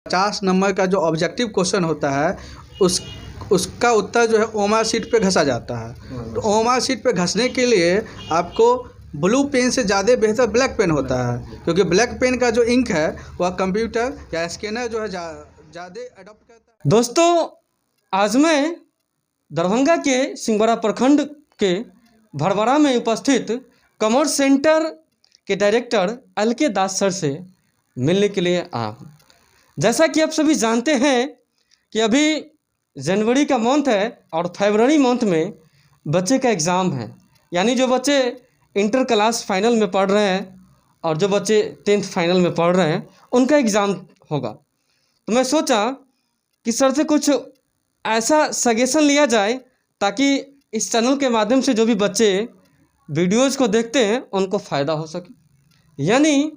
50 number का जो objective question होता है उसका उत्तर जो है ओएमआर शीट पे घसा जाता है। तो ओएमआर शीट पे घसने के लिए आपको ब्लू पेन से ज़्यादा बेहतर ब्लैक पेन होता है, क्योंकि ब्लैक पेन का जो इंक है वह कंप्यूटर या स्कैनर जो है ज़्यादा अडॉप्ट करता है। दोस्तों, आज मैं दरभंगा के सिंहवाड़ा प्रखंड के भड़वाड़ा में उपस्थित कॉमर्स सेंटर के डायरेक्टर एल.के. दास सर से मिलने के लिए आया हूँ। जैसा कि आप सभी जानते हैं कि अभी जनवरी का मंथ है और फरवरी मंथ में बच्चे का एग्ज़ाम है, यानी जो बच्चे इंटर क्लास फाइनल में पढ़ रहे हैं और जो बच्चे 10th फाइनल में पढ़ रहे हैं उनका एग्ज़ाम होगा। तो मैं सोचा कि सर से कुछ ऐसा सजेशन लिया जाए ताकि इस चैनल के माध्यम से जो भी बच्चे वीडियोज़ को देखते हैं उनको फ़ायदा हो सके। यानी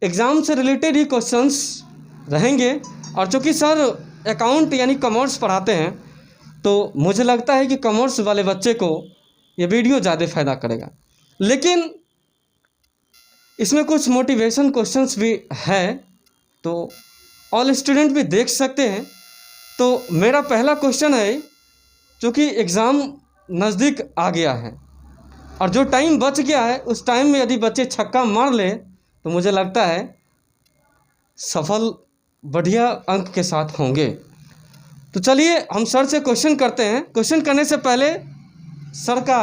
एग्ज़ाम से रिलेटेड ही क्वेश्चंस रहेंगे, और चूँकि सर अकाउंट यानी कॉमर्स पढ़ाते हैं तो मुझे लगता है कि कॉमर्स वाले बच्चे को ये वीडियो ज़्यादा फ़ायदा करेगा। लेकिन इसमें कुछ मोटिवेशन क्वेश्चंस भी है तो ऑल स्टूडेंट भी देख सकते हैं। तो मेरा पहला क्वेश्चन है, चूँकि एग्ज़ाम नज़दीक आ गया है और जो टाइम बच गया है उस टाइम में यदि बच्चे छक्का मार लें तो मुझे लगता है सफल बढ़िया अंक के साथ होंगे। तो चलिए हम सर से क्वेश्चन करते हैं। क्वेश्चन करने से पहले सर का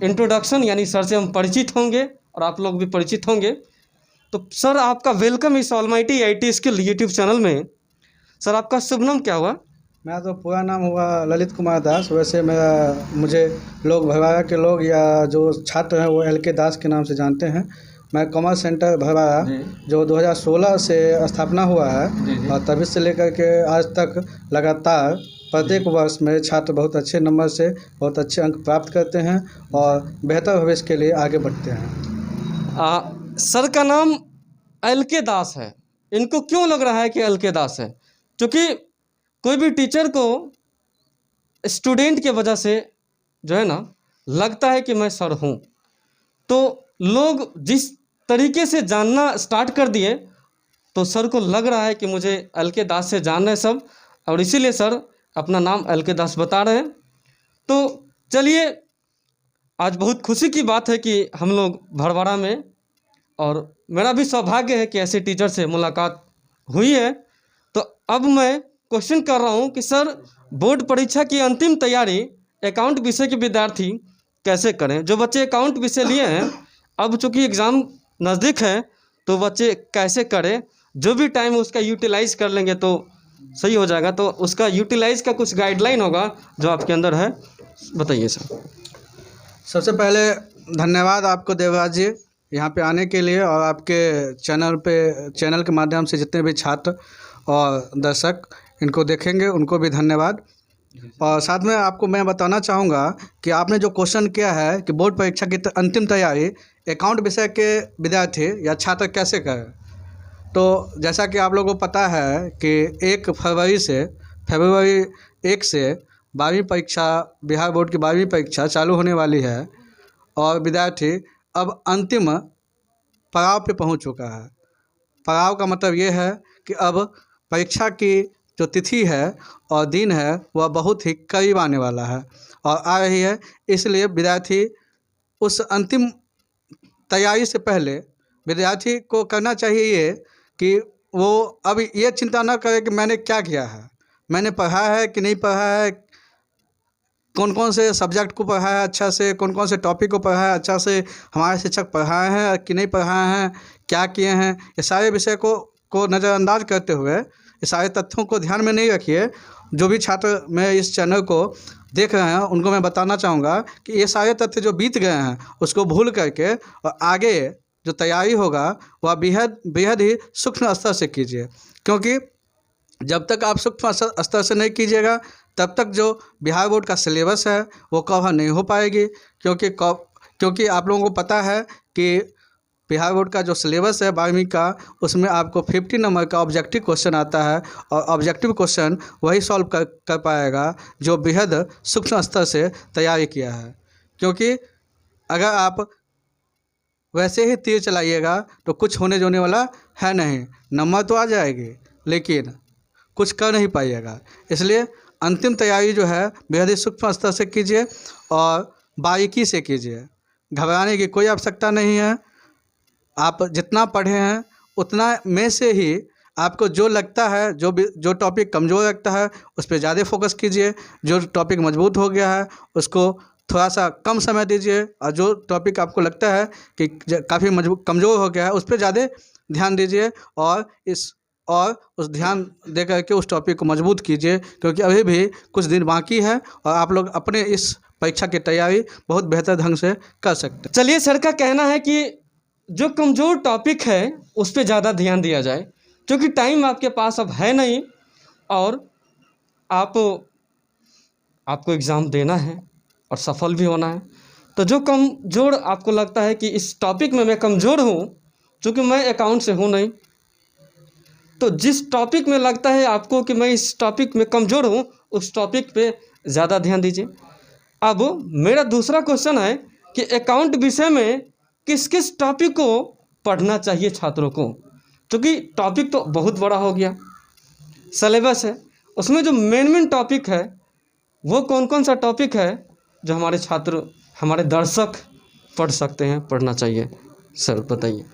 इंट्रोडक्शन यानी सर से हम परिचित होंगे और आप लोग भी परिचित होंगे। तो सर आपका वेलकम इस almighty IT skill YouTube channel में। सर आपका शुभ नाम क्या हुआ? मेरा तो पूरा नाम हुआ ललित कुमार दास। वैसे मुझे लोग भड़वाड़ा के लोग या जो छात्र हैं वो एल.के. दास के नाम से जानते हैं। मैं कॉमर्स सेंटर भड़वाड़ा जो 2016 से स्थापना हुआ है और तभी से लेकर के आज तक लगातार प्रत्येक वर्ष मेरे छात्र बहुत अच्छे नंबर से बहुत अच्छे अंक प्राप्त करते हैं और बेहतर भविष्य के लिए आगे बढ़ते हैं। सर का नाम एल.के. दास है, इनको क्यों लग रहा है कि एल.के. दास है? क्योंकि कोई भी टीचर को स्टूडेंट के वजह से जो है ना लगता है कि मैं सर हूँ, तो लोग जिस तरीके से जानना स्टार्ट कर दिए तो सर को लग रहा है कि मुझे एल.के. दास से जान रहे हैं सब, और इसीलिए सर अपना नाम एल.के. दास बता रहे हैं। तो चलिए, आज बहुत खुशी की बात है कि हम लोग भड़वाड़ा में, और मेरा भी सौभाग्य है कि ऐसे टीचर से मुलाकात हुई है। तो अब मैं क्वेश्चन कर रहा हूं कि सर बोर्ड परीक्षा की अंतिम तैयारी अकाउंट विषय के विद्यार्थी कैसे करें? जो बच्चे अकाउंट विषय लिए हैं, अब चूँकि एग्ज़ाम नज़दीक है तो बच्चे कैसे करें? जो भी टाइम उसका यूटिलाइज़ कर लेंगे तो सही हो जाएगा। तो उसका यूटिलाइज़ का कुछ गाइडलाइन होगा जो आपके अंदर है, बताइए सर। सबसे पहले धन्यवाद आपको देवराज जी यहाँ पे आने के लिए, और आपके चैनल के माध्यम से जितने भी छात्र और दर्शक इनको देखेंगे उनको भी धन्यवाद। और साथ में आपको मैं बताना चाहूँगा कि आपने जो क्वेश्चन किया है कि बोर्ड परीक्षा की अंतिम तैयारी अकाउंट विषय के विद्यार्थी या छात्र कैसे करें, तो जैसा कि आप लोगों को पता है कि 1 फरवरी से फरवरी 1 से 12वीं परीक्षा, बिहार बोर्ड की 12वीं परीक्षा चालू होने वाली है और विद्यार्थी अब अंतिम पड़ाव पे पहुंच चुका है। पड़ाव का मतलब ये है कि अब परीक्षा की जो तिथि है और दिन है वह बहुत ही करीब आने वाला है और आ रही है। इसलिए विद्यार्थी उस अंतिम तैयारी से पहले विद्यार्थी को करना चाहिए ये कि वो अब ये चिंता ना करे कि मैंने क्या किया है, मैंने पढ़ा है कि नहीं पढ़ा है, कौन कौन से सब्जेक्ट को पढ़ा है अच्छा से, कौन कौन से टॉपिक को पढ़ा है अच्छा से, हमारे शिक्षक पढ़ाए हैं कि नहीं पढ़ाए हैं, क्या किए हैं। ये सारे विषय को नज़रअंदाज करते हुए ये सारे तथ्यों को ध्यान में नहीं रखिए। जो भी छात्र मैं इस चैनल को देख रहे हैं उनको मैं बताना चाहूँगा कि ये सारे तथ्य जो बीत गए हैं उसको भूल करके और आगे जो तैयारी होगा वह बेहद ही सूक्ष्म स्तर से कीजिए, क्योंकि जब तक आप सूक्ष्म स्तर से नहीं कीजिएगा तब तक जो बिहार बोर्ड का सिलेबस है वो कवर नहीं हो पाएगी। क्योंकि आप लोगों को पता है कि बिहार बोर्ड का जो सिलेबस है 12वीं का, उसमें आपको 50 नंबर का ऑब्जेक्टिव क्वेश्चन आता है और ऑब्जेक्टिव क्वेश्चन वही सॉल्व कर पाएगा जो बेहद सूक्ष्म स्तर से तैयारी किया है। क्योंकि अगर आप वैसे ही तीर चलाइएगा तो कुछ होने वाला है नहीं। नंबर तो आ जाएगी लेकिन कुछ कर नहीं पाइएगा। इसलिए अंतिम तैयारी जो है बेहद ही सूक्ष्म स्तर से कीजिए और बारीकी से कीजिए। घबराने की कोई आवश्यकता नहीं है। आप जितना पढ़े हैं उतना में से ही आपको जो लगता है, जो टॉपिक कमज़ोर लगता है उस पर ज़्यादा फोकस कीजिए। जो टॉपिक मजबूत हो गया है उसको थोड़ा सा कम समय दीजिए, और जो टॉपिक आपको लगता है कि काफ़ी कमज़ोर हो गया है उस पर ज़्यादा ध्यान दीजिए और उस ध्यान दे करके उस टॉपिक को मजबूत कीजिए, क्योंकि अभी भी कुछ दिन बाकी है और आप लोग अपने इस परीक्षा की तैयारी बहुत बेहतर ढंग से कर सकते हैं। चलिए, सर का कहना है कि जो कमज़ोर टॉपिक है उस पर ज़्यादा ध्यान दिया जाए, क्योंकि टाइम आपके पास अब है नहीं और आपको एग्ज़ाम देना है और सफल भी होना है। तो जो कमज़ोर आपको लगता है कि इस टॉपिक में मैं कमज़ोर हूँ, क्योंकि मैं अकाउंट से हूँ नहीं, तो जिस टॉपिक में लगता है आपको कि मैं इस टॉपिक में कमज़ोर हूँ उस टॉपिक पे ज़्यादा ध्यान दीजिए। अब मेरा दूसरा क्वेश्चन है कि अकाउंट विषय में किस किस टॉपिक को पढ़ना चाहिए छात्रों को, क्योंकि टॉपिक तो बहुत बड़ा हो गया, सिलेबस है, उसमें जो मेन टॉपिक है वो कौन कौन सा टॉपिक है जो हमारे छात्र, हमारे दर्शक पढ़ सकते हैं, पढ़ना चाहिए, सर बताइए।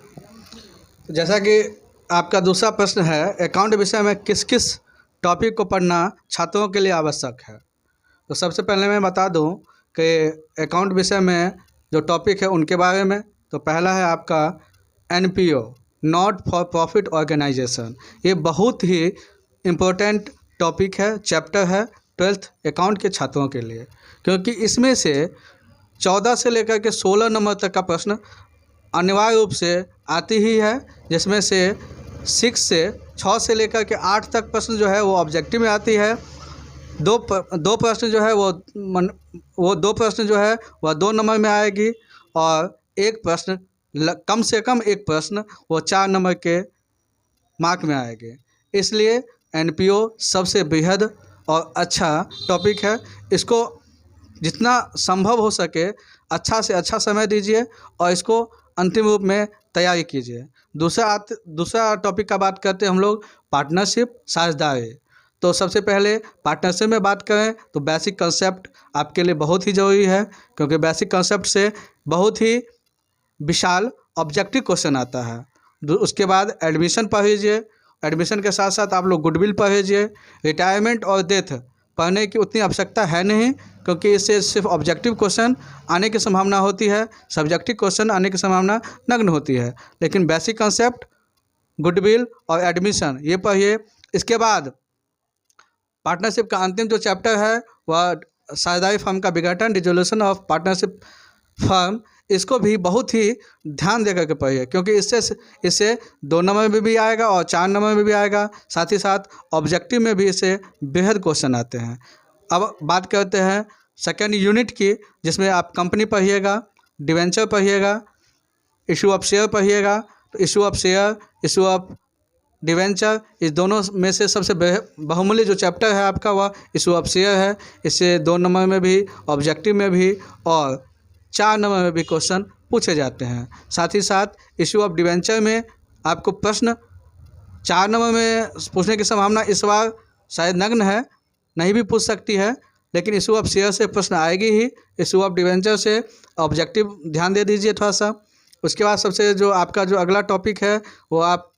जैसा कि आपका दूसरा प्रश्न है, अकाउंट विषय में किस किस टॉपिक को पढ़ना छात्रों के लिए आवश्यक है, तो सबसे पहले मैं बता दूं कि अकाउंट विषय में जो टॉपिक है उनके बारे में। तो पहला है आपका NPO, not for profit organisation. ये बहुत ही इम्पोर्टेंट टॉपिक है, चैप्टर है 12th अकाउंट के छात्रों के लिए, क्योंकि इसमें से 14 से लेकर के 16 नंबर तक का प्रश्न अनिवार्य रूप से आती ही है, जिसमें से 6 से लेकर के 8 तक प्रश्न जो है वो ऑब्जेक्टिव में आती है। दो प्रश्न जो है वो 2 नंबर में आएगी और एक प्रश्न कम से कम एक प्रश्न वो 4 नंबर के मार्क में आएगी। इसलिए NPO सबसे बेहद और अच्छा टॉपिक है। इसको जितना संभव हो सके अच्छा से अच्छा समय दीजिए और इसको अंतिम रूप में तैयारी कीजिए। दूसरा टॉपिक का बात करते हैं हम लोग, पार्टनरशिप, साझेदारी। तो सबसे पहले पार्टनरशिप में बात करें तो बेसिक कंसेप्ट आपके लिए बहुत ही ज़रूरी है, क्योंकि बेसिक कंसेप्ट से बहुत ही विशाल ऑब्जेक्टिव क्वेश्चन आता है। उसके बाद एडमिशन पढ़िए, एडमिशन के साथ साथ आप लोग गुडविल पढ़िए। रिटायरमेंट और डेथ पढ़ने की उतनी आवश्यकता है नहीं, क्योंकि इससे सिर्फ ऑब्जेक्टिव क्वेश्चन आने की संभावना होती है, सब्जेक्टिव क्वेश्चन आने की संभावना नगण्य होती है। लेकिन बेसिक कंसेप्ट, गुडविल और एडमिशन ये पढ़िए। इसके बाद पार्टनरशिप का अंतिम जो चैप्टर है वह साझेदारी फर्म का विघटन, डिसोल्यूशन ऑफ पार्टनरशिप फर्म, इसको भी बहुत ही ध्यान देकर के पढ़िए, क्योंकि इससे 2 नंबर में भी आएगा और 4 नंबर में भी आएगा। साथ ही साथ ऑब्जेक्टिव में भी इससे बेहद क्वेश्चन आते हैं। अब बात करते हैं सेकेंड यूनिट की, जिसमें आप कंपनी पढ़िएगा, डिवेंचर पढ़िएगा, इशू ऑफ शेयर पढ़िएगा। तो issue of share, issue of debenture, इस दोनों में से सबसे बहुमूल्य जो चैप्टर है आपका वह इशू ऑफ शेयर है। इससे 2 नंबर में भी, ऑब्जेक्टिव में भी और 4 नंबर में भी क्वेश्चन पूछे जाते हैं। साथ ही साथ इशू ऑफ डिवेंचर में आपको प्रश्न 4 नंबर में पूछने की संभावना इस बार शायद नगण्य है, नहीं भी पूछ सकती है, लेकिन इशू ऑफ शेयर से प्रश्न आएगी ही। इशू ऑफ डिवेंचर से ऑब्जेक्टिव ध्यान दे दीजिए थोड़ा सा। उसके बाद सबसे जो आपका जो अगला टॉपिक है वो आप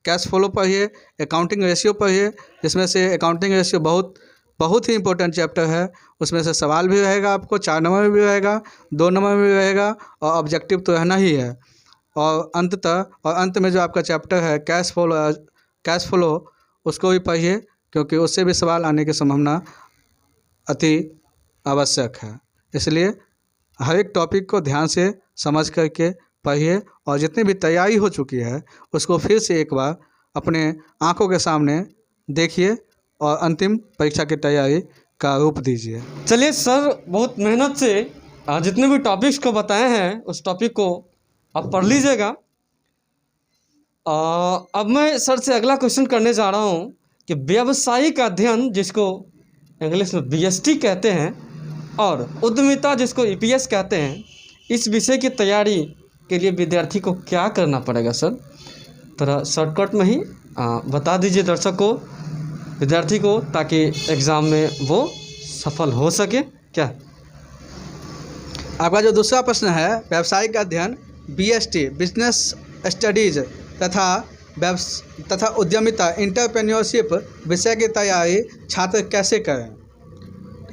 कैश फ्लो पढ़िए, अकाउंटिंग रेशियो पढ़िए, जिसमें से अकाउंटिंग रेशियो बहुत ही इंपॉर्टेंट चैप्टर है। उसमें से सवाल भी रहेगा आपको, 4 नंबर में भी रहेगा, 2 नंबर में भी रहेगा और ऑब्जेक्टिव तो रहना ही है। और अंत में जो आपका चैप्टर है कैश फ्लो, उसको भी पढ़िए, क्योंकि उससे भी सवाल आने की संभावना अति आवश्यक है। इसलिए हर एक टॉपिक को ध्यान से समझ करके पढ़िए और जितनी भी तैयारी हो चुकी है उसको फिर से एक बार अपने आंखों के सामने देखिए और अंतिम परीक्षा की तैयारी का रूप दीजिए। चलिए सर, बहुत मेहनत से जितने भी टॉपिक्स को बताए हैं उस टॉपिक को आप पढ़ लीजिएगा। अब मैं सर से अगला क्वेश्चन करने जा रहा हूँ कि व्यावसायिक अध्ययन, जिसको इंग्लिश में BST कहते हैं, और उद्यमिता, जिसको EPS कहते हैं, इस विषय की तैयारी के लिए विद्यार्थी को क्या करना पड़ेगा सर? थोड़ा शॉर्टकट में ही बता दीजिए दर्शक को। विद्यार्थी को, ताकि एग्ज़ाम में वो सफल हो सके। क्या आपका जो दूसरा प्रश्न है, व्यावसायिक अध्ययन BST बिजनेस स्टडीज तथा उद्यमिता इंटरप्रेन्योरशिप विषय की तैयारी छात्र कैसे करें।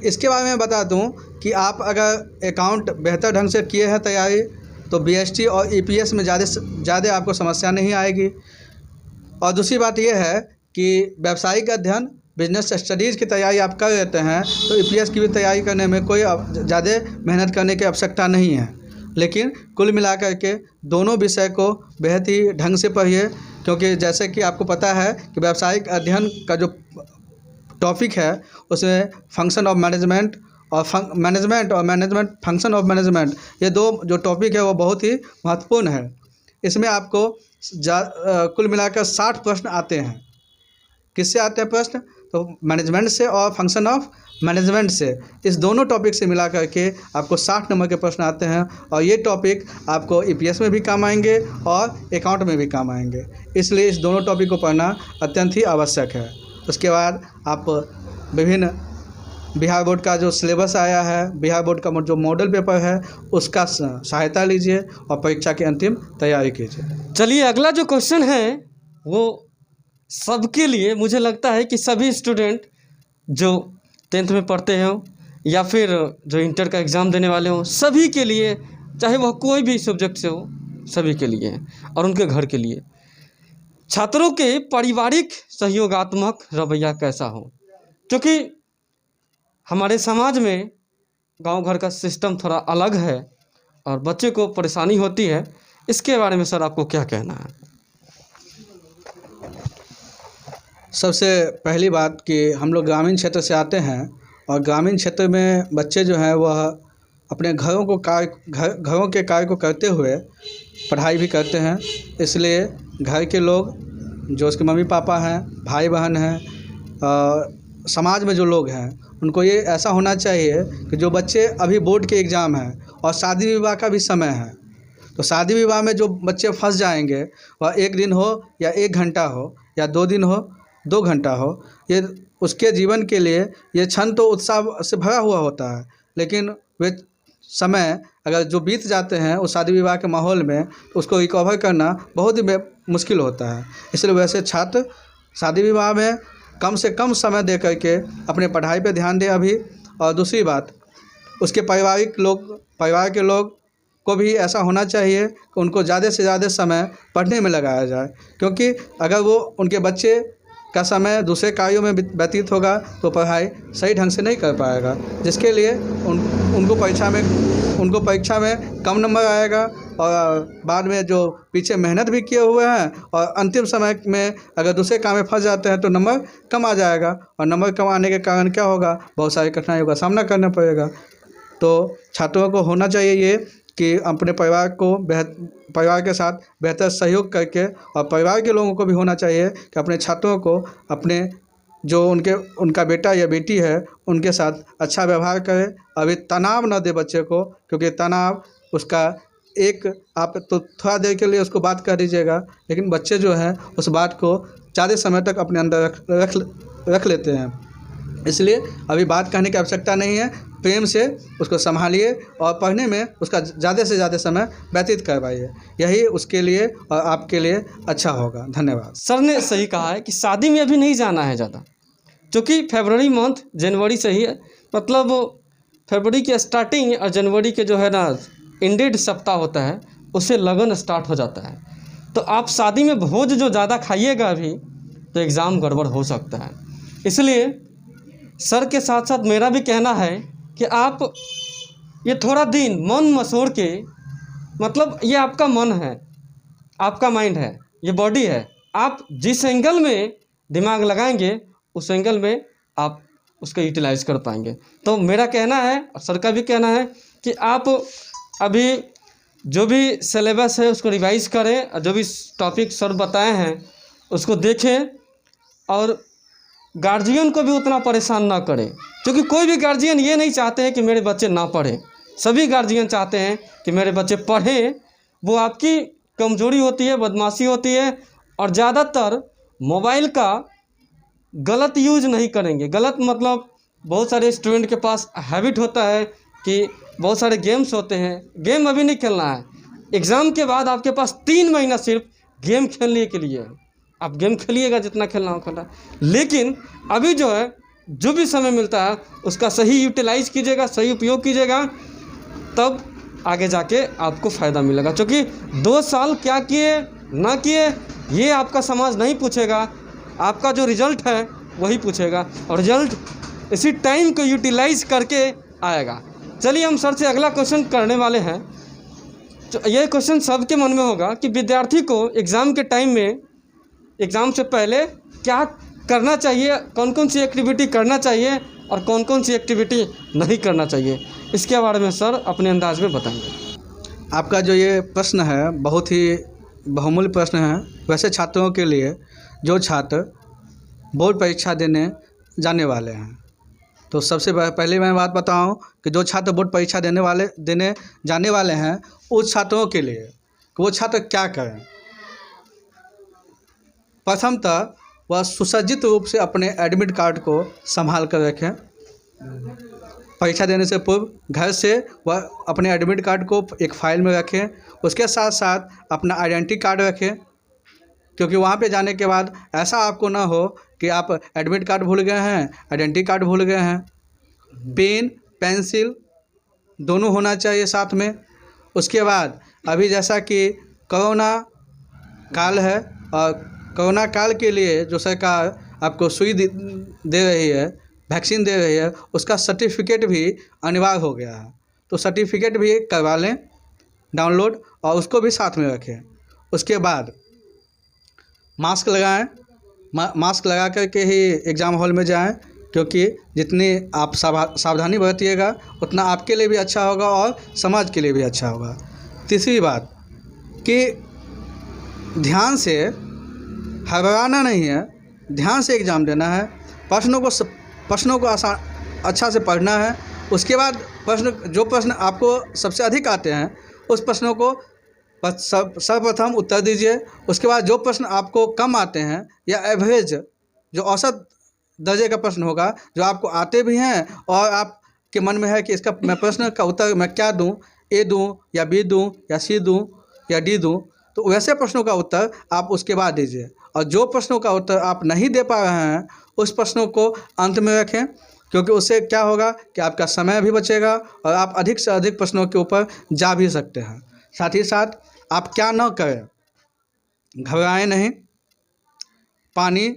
इसके बारे में बता दूं कि आप अगर अकाउंट बेहतर ढंग से किए हैं तैयारी, तो BST और EPS में ज़्यादा आपको समस्या नहीं आएगी। और दूसरी बात यह है कि व्यावसायिक अध्ययन बिजनेस स्टडीज़ की तैयारी आप कर लेते हैं तो EPS की भी तैयारी करने में कोई ज़्यादा मेहनत करने की आवश्यकता नहीं है। लेकिन कुल मिलाकर के दोनों विषय को बेहद ही ढंग से पढ़िए, क्योंकि जैसे कि आपको पता है कि व्यावसायिक अध्ययन का जो टॉपिक है उसमें फंक्शन ऑफ मैनेजमेंट और मैनेजमेंट फंक्शन ऑफ मैनेजमेंट, ये दो जो टॉपिक है वो बहुत ही महत्वपूर्ण है। इसमें आपको कुल मिलाकर 60 प्रश्न आते हैं। किससे आते हैं प्रश्न? तो मैनेजमेंट से और फंक्शन ऑफ मैनेजमेंट से, इस दोनों टॉपिक से मिला करके आपको 60 नंबर के प्रश्न आते हैं। और ये टॉपिक आपको EPS में भी काम आएंगे और अकाउंट में भी काम आएंगे, इसलिए इस दोनों टॉपिक को पढ़ना अत्यंत ही आवश्यक है। उसके बाद आप विभिन्न बिहार बोर्ड का जो सिलेबस आया है, बिहार बोर्ड का जो मॉडल पेपर है, उसका सहायता लीजिए और परीक्षा की अंतिम तैयारी कीजिए। चलिए, अगला जो क्वेश्चन है वो सबके लिए, मुझे लगता है कि सभी स्टूडेंट जो 10th में पढ़ते हो या फिर जो इंटर का एग्ज़ाम देने वाले हों, सभी के लिए, चाहे वह कोई भी सब्जेक्ट से हो, सभी के लिए और उनके घर के लिए, छात्रों के पारिवारिक सहयोगात्मक रवैया कैसा हो। क्योंकि हमारे समाज में गांव घर का सिस्टम थोड़ा अलग है और बच्चे को परेशानी होती है। इसके बारे में सर आपको क्या कहना है? सबसे पहली बात कि हम लोग ग्रामीण क्षेत्र से आते हैं और ग्रामीण क्षेत्र में बच्चे जो हैं वह अपने घरों के कार्य को करते हुए पढ़ाई भी करते हैं। इसलिए घर के लोग, जो उसके मम्मी पापा हैं, भाई बहन हैं, समाज में जो लोग हैं, उनको ये ऐसा होना चाहिए कि जो बच्चे अभी बोर्ड के एग्ज़ाम हैं और शादी विवाह का भी समय है, तो शादी विवाह में जो बच्चे फंस जाएंगे वह 1 दिन हो या 1 घंटा हो या 2 दिन हो, 2 घंटा हो, ये उसके जीवन के लिए ये क्षण तो उत्साह से भरा हुआ होता है, लेकिन वे समय अगर जो बीत जाते हैं उस शादी विवाह के माहौल में, तो उसको रिकवर करना बहुत ही मुश्किल होता है। इसलिए वैसे छात्र शादी विवाह में कम से कम समय दे करके अपने पढ़ाई पे ध्यान दें अभी। और दूसरी बात, उसके परिवार के लोग को भी ऐसा होना चाहिए कि उनको ज़्यादा से ज़्यादा समय पढ़ने में लगाया जाए, क्योंकि अगर वो उनके बच्चे का समय दूसरे कार्यों में व्यतीत होगा तो पढ़ाई सही ढंग से नहीं कर पाएगा, जिसके लिए उनको परीक्षा में कम नंबर आएगा और बाद में जो पीछे मेहनत भी किए हुए हैं और अंतिम समय में अगर दूसरे काम में फंस जाते हैं तो नंबर कम आ जाएगा। और नंबर कम आने के कारण क्या होगा, बहुत सारी कठिनाइयों का सामना करना पड़ेगा। तो छात्रों को होना चाहिए ये कि अपने परिवार के साथ बेहतर सहयोग करके, और परिवार के लोगों को भी होना चाहिए कि अपने छात्रों को अपने जो उनका बेटा या बेटी है उनके साथ अच्छा व्यवहार करें। अभी तनाव न दे बच्चे को, क्योंकि तनाव उसका आप तो थोड़ा देर के लिए उसको बात कर दीजिएगा, लेकिन बच्चे जो हैं उस बात को ज़्यादा समय तक अपने अंदर रख लेते हैं। इसलिए अभी बात कहने की आवश्यकता नहीं है, प्रेम से उसको संभालिए और पढ़ने में उसका ज़्यादा से ज़्यादा समय व्यतीत करवाइए, यही उसके लिए और आपके लिए अच्छा होगा। धन्यवाद। सर ने सही कहा है कि शादी में अभी नहीं जाना है ज़्यादा, क्योंकि फरवरी मंथ जनवरी से ही, मतलब फरवरी की स्टार्टिंग और जनवरी के जो है ना एंडेड सप्ताह होता है, उससे लगन स्टार्ट हो जाता है। तो आप शादी में भोज जो ज़्यादा खाइएगा अभी, तो एग्ज़ाम गड़बड़ हो सकता है। इसलिए सर के साथ साथ मेरा भी कहना है कि आप ये थोड़ा दिन मन मसोड़ के, मतलब ये आपका मन है, आपका माइंड है, ये बॉडी है, आप जिस एंगल में दिमाग लगाएंगे उस एंगल में आप उसको यूटिलाइज़ कर पाएंगे। तो मेरा कहना है और सर का भी कहना है कि आप अभी जो भी सिलेबस है उसको रिवाइज़ करें और जो भी टॉपिक सर बताए हैं उसको देखें, और गार्जियन को भी उतना परेशान ना करें, क्योंकि कोई भी गार्जियन ये नहीं चाहते हैं कि मेरे बच्चे ना पढ़ें। सभी गार्जियन चाहते हैं कि मेरे बच्चे पढ़ें। वो आपकी कमज़ोरी होती है, बदमाशी होती है, और ज़्यादातर मोबाइल का गलत यूज नहीं करेंगे। गलत मतलब बहुत सारे स्टूडेंट के पास हैबिट होता है कि बहुत सारे गेम्स होते हैं, गेम अभी नहीं खेलना है, एग्ज़ाम के बाद आपके पास 3 महीना सिर्फ गेम खेलने के लिए है। आप गेम खेलिएगा जितना खेलना हो खेलना, लेकिन अभी जो है जो भी समय मिलता है उसका सही यूटिलाइज कीजिएगा, सही उपयोग कीजिएगा, तब आगे जाके आपको फ़ायदा मिलेगा। क्योंकि 2 साल क्या किए ना किए ये आपका समाज नहीं पूछेगा, आपका जो रिज़ल्ट है वही पूछेगा, और रिज़ल्ट इसी टाइम को यूटिलाइज करके आएगा। चलिए हम सर से अगला क्वेश्चन करने वाले हैं। तो ये क्वेश्चन सबके मन में होगा कि विद्यार्थी को एग्ज़ाम के टाइम में, एग्ज़ाम से पहले क्या करना चाहिए, कौन कौन सी एक्टिविटी करना चाहिए और कौन कौन सी एक्टिविटी नहीं करना चाहिए, इसके बारे में सर अपने अंदाज में बताएंगे। आपका जो ये प्रश्न है बहुत ही बहुमूल्य प्रश्न है। वैसे छात्रों के लिए जो छात्र बोर्ड परीक्षा देने जाने वाले हैं, तो सबसे पहले मैं बात बताऊं कि जो छात्र बोर्ड परीक्षा देने जाने वाले हैं उस छात्रों के लिए वो छात्र क्या करें। प्रथमतः वह सुसज्जित रूप से अपने एडमिट कार्ड को संभाल कर रखें। परीक्षा देने से पूर्व घर से वह अपने एडमिट कार्ड को एक फ़ाइल में रखें। उसके साथ साथ अपना आइडेंटिटी कार्ड रखें, क्योंकि वहाँ पे जाने के बाद ऐसा आपको ना हो कि आप एडमिट कार्ड भूल गए हैं, आइडेंटिटी कार्ड भूल गए हैं। पेन पेंसिल दोनों होना चाहिए साथ में। उसके बाद अभी जैसा कि कोरोना काल है और कोरोना काल के लिए जो सरकार आपको सुई दे रही है, वैक्सीन दे रही है, उसका सर्टिफिकेट भी अनिवार्य हो गया है। तो सर्टिफिकेट भी करवा लें डाउनलोड और उसको भी साथ में रखें। उसके बाद मास्क लगाएं, मास्क लगा करके ही एग्ज़ाम हॉल में जाएं, क्योंकि जितनी आप सावधानी बरतिएगा उतना आपके लिए भी अच्छा होगा और समाज के लिए भी अच्छा होगा। तीसरी बात कि ध्यान से घबराना नहीं है, ध्यान से एग्ज़ाम देना है। प्रश्नों को अच्छा से पढ़ना है। उसके बाद जो प्रश्न आपको सबसे अधिक आते हैं उस प्रश्नों को सर्वप्रथम उत्तर दीजिए। उसके बाद जो प्रश्न आपको कम आते हैं या एवरेज जो औसत दर्जे का प्रश्न होगा, जो आपको आते भी हैं और आपके मन में है कि इसका मैं प्रश्न का उत्तर मैं क्या दूं, ए दूं या बी दूं या सी दूं या डी दूं, तो वैसे प्रश्नों का उत्तर आप उसके बाद दीजिए। और जो प्रश्नों का उत्तर आप नहीं दे पा रहे हैं उस प्रश्नों को अंत में रखें, क्योंकि उससे क्या होगा कि आपका समय भी बचेगा और आप अधिक से अधिक प्रश्नों के ऊपर जा भी सकते हैं। साथ ही साथ आप क्या न करें, घबराएं नहीं। पानी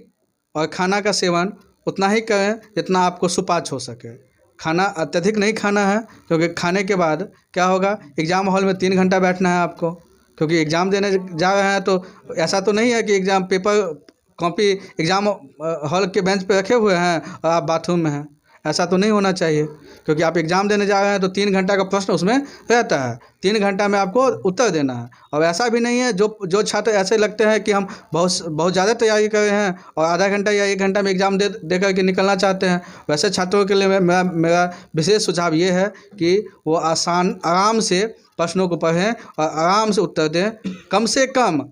और खाना का सेवन उतना ही करें जितना आपको सुपाच्य हो सके। खाना अत्यधिक नहीं खाना है, क्योंकि खाने के बाद क्या होगा, एग्ज़ाम हॉल में 3 घंटा बैठना है आपको, क्योंकि एग्ज़ाम देने जा रहे हैं। तो ऐसा तो नहीं है कि exam paper copy exam hall के बेंच पे रखे हुए हैं और आप बाथरूम में हैं, ऐसा तो नहीं होना चाहिए। क्योंकि आप एग्ज़ाम देने जा रहे हैं तो 3 घंटा का प्रश्न उसमें रहता है, 3 घंटा में आपको उत्तर देना है। और ऐसा भी नहीं है जो छात्र ऐसे लगते हैं कि हम बहुत ज़्यादा तैयारी कर रहे हैं और आधा घंटा या 1 घंटा में एग्ज़ाम दे करके निकलना चाहते हैं, वैसे छात्रों के लिए मेरा विशेष सुझाव ये है कि वो आराम से प्रश्नों को पढ़ें और आराम से उत्तर दें। कम से कम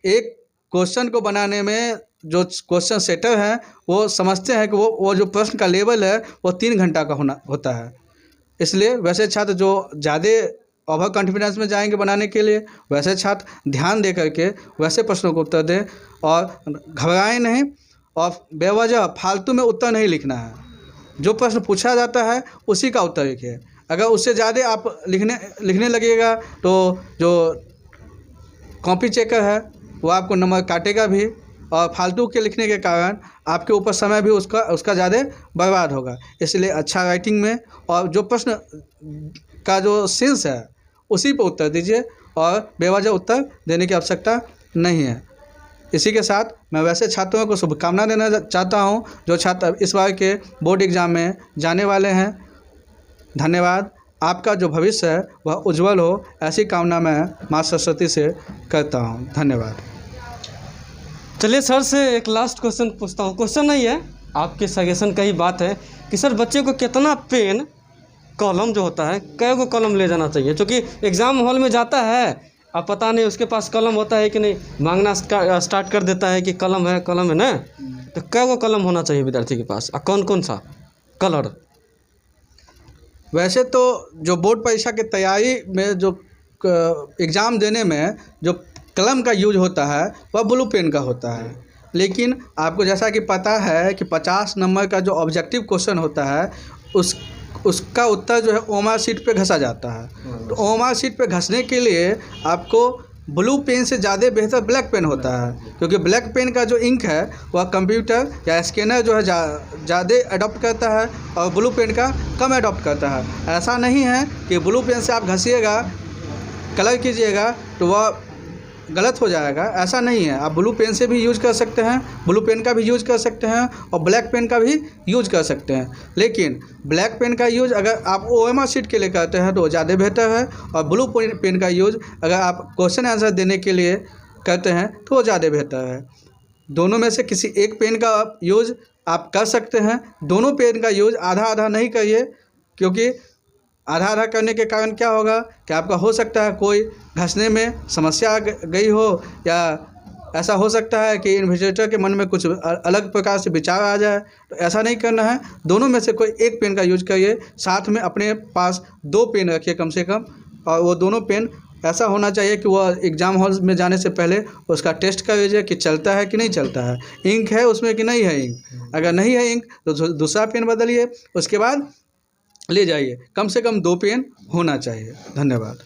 एक क्वेश्चन को बनाने में जो क्वेश्चन सेटर हैं वो समझते हैं कि वो जो प्रश्न का लेवल है वो 3 घंटा का होता है। इसलिए वैसे छात्र जो ज़्यादा ओवर कॉन्फिडेंस में जाएंगे बनाने के लिए, वैसे छात्र ध्यान दे करके वैसे प्रश्नों को उत्तर दें और घबराएं नहीं और बेवजह फालतू में उत्तर नहीं लिखना है। जो प्रश्न पूछा जाता है उसी का उत्तर लिखिए। अगर उससे ज़्यादा आप लिखने लगिएगा तो जो कॉपी चेकर है वो आपको नंबर काटेगा भी, और फालतू के लिखने के कारण आपके ऊपर समय भी उसका ज़्यादा बर्बाद होगा। इसलिए अच्छा राइटिंग में और जो प्रश्न का जो सेंस है उसी पर उत्तर दीजिए और बेवजह उत्तर देने की आवश्यकता नहीं है। इसी के साथ मैं वैसे छात्रों को शुभकामना देना चाहता हूं जो छात्र इस बार के बोर्ड एग्ज़ाम में जाने वाले हैं। धन्यवाद। आपका जो भविष्य है वह उज्जवल हो, ऐसी कामना मैं माँ सरस्वती से करता हूँ। धन्यवाद। चलिए सर से एक लास्ट क्वेश्चन पूछता हूँ। क्वेश्चन नहीं है, आपके सजेशन का ही बात है कि सर बच्चे को कितना पेन कॉलम जो होता है, कै गो कॉलम ले जाना चाहिए? क्योंकि एग्ज़ाम हॉल में जाता है, अब पता नहीं उसके पास कलम होता है कि नहीं, मांगना स्टार्ट कर देता है कि कलम है ना। तो कै गो कलम होना चाहिए विद्यार्थी के पास और कौन कौन सा कलर? वैसे तो जो बोर्ड परीक्षा की तैयारी में जो एग्ज़ाम देने में जो कलम का यूज होता है वह ब्लू पेन का होता है, लेकिन आपको जैसा कि पता है कि 50 नंबर का जो ऑब्जेक्टिव क्वेश्चन होता है उसका उत्तर जो है ओमआर शीट पे घसा जाता है। तो ओमआर शीट पे घसने के लिए आपको ब्लू पेन से ज़्यादा बेहतर ब्लैक पेन होता है, क्योंकि ब्लैक पेन का जो इंक है वह कंप्यूटर या स्कैनर जो है ज़्यादा अडॉप्ट करता है और ब्लू पेन का कम अडॉप्ट करता है। ऐसा नहीं है कि ब्लू पेन से आप घसीएगा कलर कीजिएगा तो वह गलत हो जाएगा, ऐसा नहीं है। आप ब्लू पेन से भी यूज कर सकते हैं, ब्लू पेन का भी यूज कर सकते हैं और ब्लैक पेन का भी यूज कर सकते हैं, लेकिन ब्लैक पेन का यूज अगर आप ओएमआर शीट के लिए करते हैं तो ज़्यादा बेहतर है, और ब्लू पेन का यूज अगर आप क्वेश्चन आंसर देने के लिए करते हैं तो वो ज़्यादा बेहतर है। दोनों में से किसी एक पेन का यूज आप कर सकते हैं, दोनों पेन का यूज आधा आधा नहीं करिए, क्योंकि आधा आधा करने के कारण क्या होगा कि आपका हो सकता है कोई घसने में समस्या आ गई हो, या ऐसा हो सकता है कि इन्विजिलेटर के मन में कुछ अलग प्रकार से विचार आ जाए। तो ऐसा नहीं करना है, दोनों में से कोई एक पेन का यूज करिए। साथ में अपने पास 2 पेन रखिए कम से कम, और वो दोनों पेन ऐसा होना चाहिए कि वह एग्ज़ाम हॉल में जाने से पहले उसका टेस्ट कर लीजिए कि चलता है कि नहीं चलता है, इंक है उसमें कि नहीं है इंक। अगर नहीं है इंक तो दूसरा पेन बदलिए, उसके बाद ले जाइए। कम से कम 2 पेन होना चाहिए। धन्यवाद।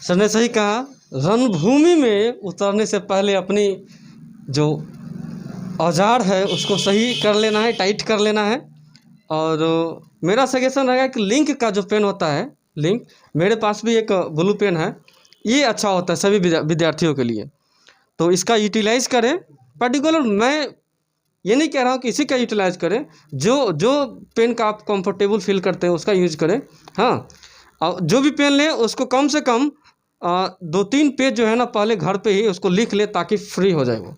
सर ने सही कहा, रणभूमि में उतरने से पहले अपनी जो औजार है उसको सही कर लेना है, टाइट कर लेना है। और मेरा सजेशन रहेगा कि लिंक का जो पेन होता है, लिंक, मेरे पास भी एक ब्लू पेन है, ये अच्छा होता है सभी विद्यार्थियों के लिए, तो इसका यूटिलाइज़ करें। पर्टिकुलर मैं ये नहीं कह रहा हूँ कि इसी का यूटिलाइज़ करें, जो पेन का आप कंफर्टेबल फील करते हैं उसका यूज करें। हाँ, और जो भी पेन लें उसको कम से कम 2-3 पेज जो है ना पहले घर पे ही उसको लिख ले, ताकि फ्री हो जाए वो।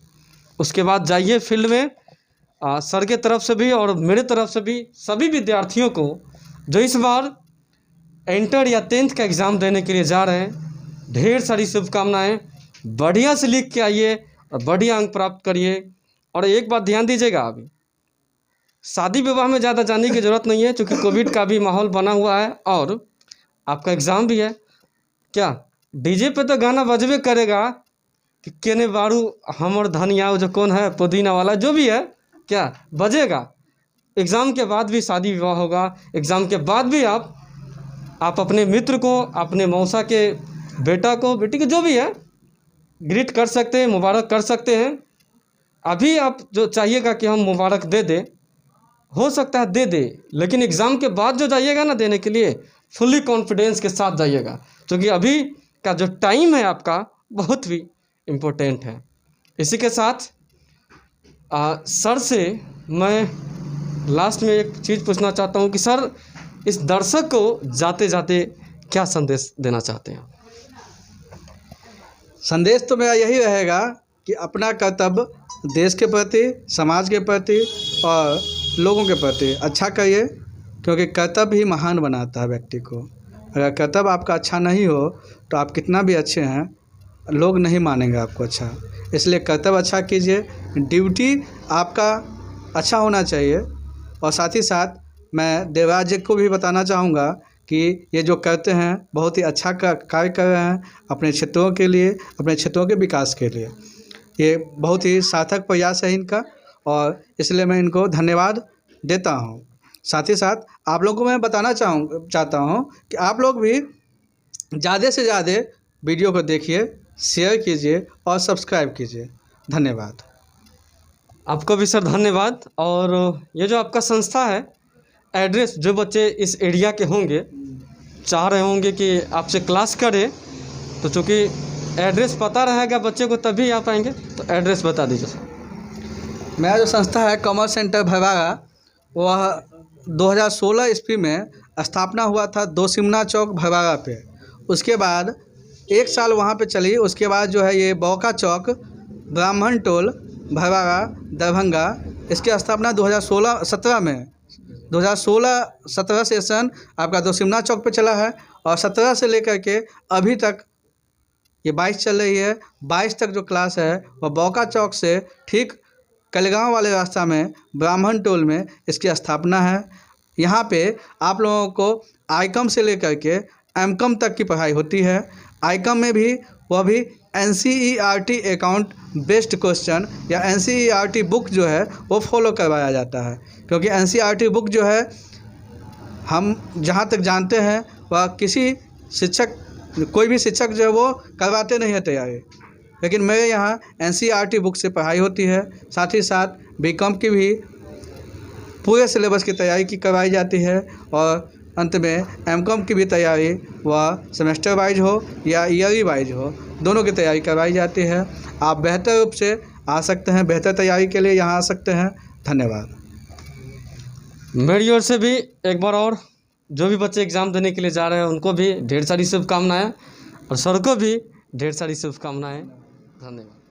उसके बाद जाइए फील्ड में। सर के तरफ से भी और मेरे तरफ से भी सभी विद्यार्थियों को जो इस बार इंटर या 10th का एग्ज़ाम देने के लिए जा रहे हैं, ढेर सारी शुभकामनाएँ। बढ़िया से लिख के आइए और बढ़िया अंक प्राप्त करिए। और एक बात ध्यान दीजिएगा, अभी शादी विवाह में ज़्यादा जाने की ज़रूरत नहीं है, क्योंकि कोविड का भी माहौल बना हुआ है और आपका एग्ज़ाम भी है। क्या डीजे पे तो गाना बजबे करेगा कि केने बारू हमर धनिया, जो कौन है पुदीना वाला, जो भी है क्या बजेगा। एग्ज़ाम के बाद भी शादी विवाह होगा, एग्ज़ाम के बाद भी आप अपने मित्र को, अपने मौसा के बेटा को, बेटी को, जो भी है, ग्रीट कर सकते हैं, मुबारक कर सकते हैं। अभी आप जो चाहिएगा कि हम मुबारक दे दें, हो सकता है दे दे, लेकिन एग्ज़ाम के बाद जो जाइएगा ना देने के लिए, फुल्ली कॉन्फिडेंस के साथ जाइएगा, क्योंकि अभी का जो टाइम है आपका बहुत ही इम्पोर्टेंट है। इसी के साथ सर से मैं लास्ट में एक चीज़ पूछना चाहता हूँ कि सर, इस दर्शक को जाते जाते क्या संदेश देना चाहते हैं? संदेश तो मेरा यही रहेगा कि अपना कर्तव्य देश के प्रति, समाज के प्रति और लोगों के प्रति अच्छा करिए, क्योंकि कर्तव्य ही महान बनाता है व्यक्ति को। अगर कर्तव्य आपका अच्छा नहीं हो तो आप कितना भी अच्छे हैं, लोग नहीं मानेंगे आपको अच्छा। इसलिए कर्तव्य अच्छा कीजिए, ड्यूटी आपका अच्छा होना चाहिए। और साथ ही साथ मैं देवराज जी को भी बताना चाहूँगा कि ये जो करते हैं बहुत ही अच्छा कार्य कर रहे हैं अपने क्षेत्रों के लिए, अपने क्षेत्रों के विकास के लिए। ये बहुत ही सार्थक प्रयास है इनका, और इसलिए मैं इनको धन्यवाद देता हूँ। साथ ही साथ आप लोगों को मैं बताना चाहता हूँ कि आप लोग भी ज़्यादा से ज़्यादा वीडियो को देखिए, शेयर कीजिए और सब्सक्राइब कीजिए। धन्यवाद। आपको भी सर धन्यवाद। और ये जो आपका संस्था है, एड्रेस, जो बच्चे इस एरिया के होंगे, चाह रहे होंगे कि आपसे क्लास करें, तो चूँकि एड्रेस पता रहेगा बच्चे को तभी आ पाएंगे, तो एड्रेस बता दीजिए सर। मेरा जो संस्था है कॉमर्स सेंटर भरवाड़ा, वह 2016 ईस्वी में स्थापना हुआ था दोसिमना चौक भरवाड़ा पे। उसके बाद 1 साल वहाँ पे चली, उसके बाद जो है ये बौका चौक, ब्राह्मण टोल, भरवाड़ा, दरभंगा, इसकी स्थापना 2016-17 में, 2016-17 सेशन आपका दोसिमना चौक पे चला है, और 17 से लेकर के अभी तक ये 22 चल रही है। 22 तक जो क्लास है वह बौका चौक से ठीक कलगांव वाले रास्ता में ब्राह्मण टोल में इसकी स्थापना है। यहाँ पे आप लोगों को आईकॉम से लेकर के एमकॉम तक की पढ़ाई होती है। आईकॉम में भी वह भी NCERT अकाउंट बेस्ड क्वेश्चन या NCERT बुक जो है वो फॉलो करवाया जाता है, क्योंकि NCERT बुक जो है हम जहाँ तक जानते हैं वह किसी शिक्षक, कोई भी शिक्षक जो है वो करवाते नहीं है तैयारी, लेकिन मेरे यहाँ NCERT बुक से पढ़ाई होती है। साथ ही साथ BCom की भी पूरे सिलेबस की तैयारी की करवाई जाती है और अंत में MCom की भी तैयारी वह सेमेस्टर वाइज हो या ईयरली वाइज हो, दोनों की तैयारी करवाई जाती है। आप बेहतर रूप से आ सकते हैं, बेहतर तैयारी के लिए यहाँ आ सकते हैं। धन्यवाद। मेरी ओर से भी एक बार और जो भी बच्चे एग्ज़ाम देने के लिए जा रहे हैं उनको भी ढेर सारी शुभकामनाएं और सर को भी ढेर सारी शुभकामनाएं। धन्यवाद।